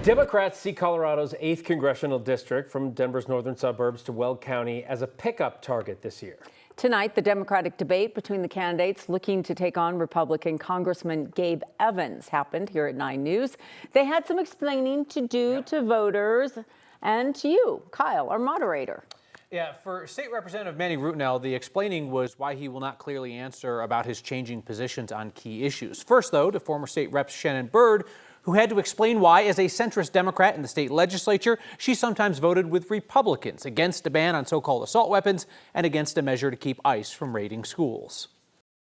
Democrats see Colorado's 8th congressional district from Denver's northern suburbs to Weld County as a pickup target this year. Tonight, the Democratic debate between the candidates looking to take on Republican Congressman Gabe Evans happened here at 9 News. They had some explaining to do to voters and to you, Kyle, our moderator. Yeah, for State Representative Manny Rutinel, the explaining was why he will not clearly answer about his changing positions on key issues. First, though, to former state rep Shannon Bird, who had to explain why, as a centrist Democrat in the state legislature, she sometimes voted with Republicans against a ban on so-called assault weapons and against a measure to keep ICE from raiding schools.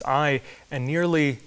I and nearly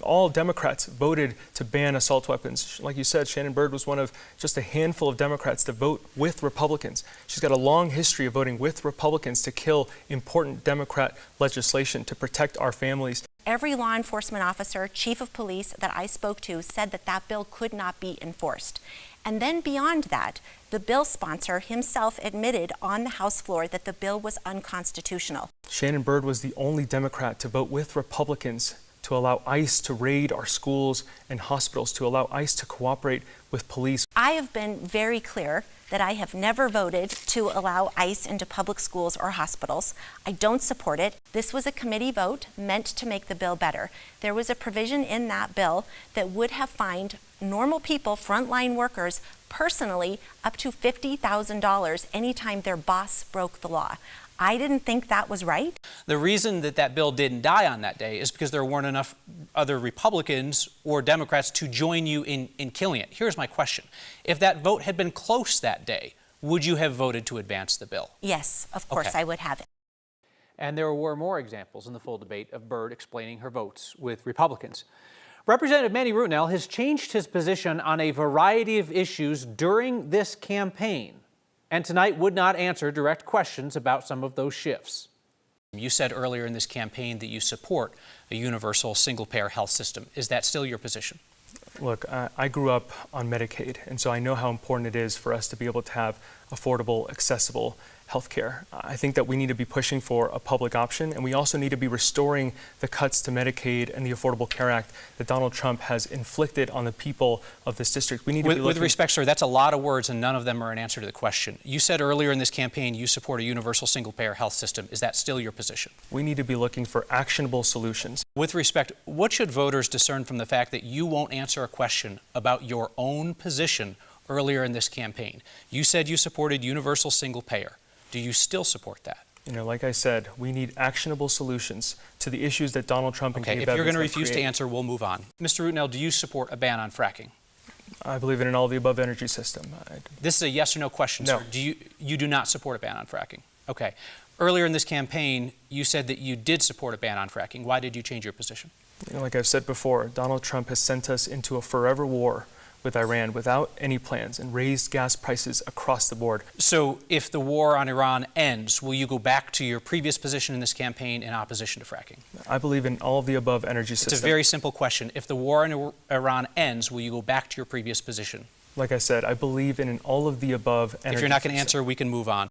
all Democrats voted to ban assault weapons. Like you said, Shannon Bird was one of just a handful of Democrats to vote with Republicans. She's got a long history of voting with Republicans to kill important Democrat legislation to protect our families. Every law enforcement officer, chief of police that I spoke to said that that bill could not be enforced. And then beyond that, the bill sponsor himself admitted on the House floor that the bill was unconstitutional. Shannon Bird was the only Democrat to vote with Republicans to allow ICE to raid our schools and hospitals, to allow ICE to cooperate with police. I have been very clear that I have never voted to allow ICE into public schools or hospitals. I don't support it. This was a committee vote meant to make the bill better. There was a provision in that bill that would have fined normal people, frontline workers, personally up to $50,000 anytime their boss broke the law. I didn't think that was right. The reason that that bill didn't die on that day is because there weren't enough other Republicans or Democrats to join you in killing it. Here's my question. If that vote had been close that day, would you have voted to advance the bill? Yes, of course Okay. I would have it. And there were more examples in the full debate of Bird explaining her votes with Republicans. Representative Manny Rutinel has changed his position on a variety of issues during this campaign, and tonight would not answer direct questions about some of those shifts. You said earlier in this campaign that you support a universal single-payer health system. Is that still your position? Look, I grew up on Medicaid, and so I know how important it is for us to be able to have affordable, accessible health care. I think that we need to be pushing for a public option, and we also need to be restoring the cuts to Medicaid and the Affordable Care Act that Donald Trump has inflicted on the people of this district. We need to with respect, sir, that's a lot of words, and none of them are an answer to the question. You said earlier in this campaign you support a universal single-payer health system. Is that still your position? We need to be looking for actionable solutions. With respect, what should voters discern from the fact that you won't answer a question about your own position earlier in this campaign? You said you supported universal single-payer. Do you still support that? You know, like I said, we need actionable solutions to the issues that Donald Trump and Gabe Evans if you're going to have refuse to created. answer, we'll move on. Mr. Rutinel, do you support a ban on fracking? I believe in an all-of-the-above energy system. This is a yes or no question, No. sir. You do not support a ban on fracking? Okay. Earlier in this campaign, you said that you did support a ban on fracking. Why did you change your position? You know, like I've said before, Donald Trump has sent us into a forever war with Iran without any plans and raised gas prices across the board. So if the war on Iran ends, will you go back to your previous position in this campaign in opposition to fracking? I believe in all of the above energy system. It's a very simple question. If the war on Iran ends, will you go back to your previous position? Like I said, I believe in an all of the above energy If you're not going to system. answer, we can move on.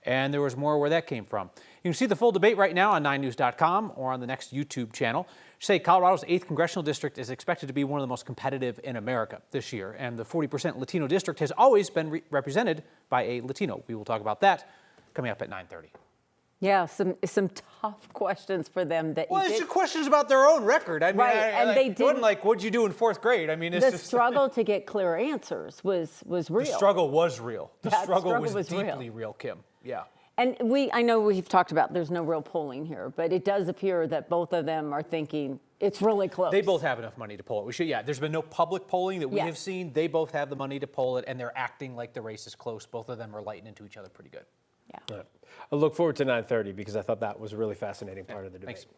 And there was more where that came from. You can see the full debate right now on 9news.com or on the next YouTube channel. Say Colorado's 8th congressional district is expected to be one of the most competitive in America this year, and the 40% Latino district has always been represented by a Latino. We will talk about that coming up at 9:30. Yeah, some tough questions for them that Well, it's questions about their own record. I mean, Right, and they it wasn't like, what'd you do in 4th grade? I mean, it's the just struggle to get clear answers was real. the struggle was real. The That struggle was real. deeply real, Kim. Yeah. And I know we've talked about there's no real polling here, but it does appear that both of them are thinking it's really close. They both have enough money to poll it. There's been no public polling that we Yes. have seen. They both have the money to poll it, and they're acting like the race is close. Both of them are lighting into each other pretty good. Yeah. I look forward to 9:30 because I thought that was a really fascinating part of the debate. Thanks.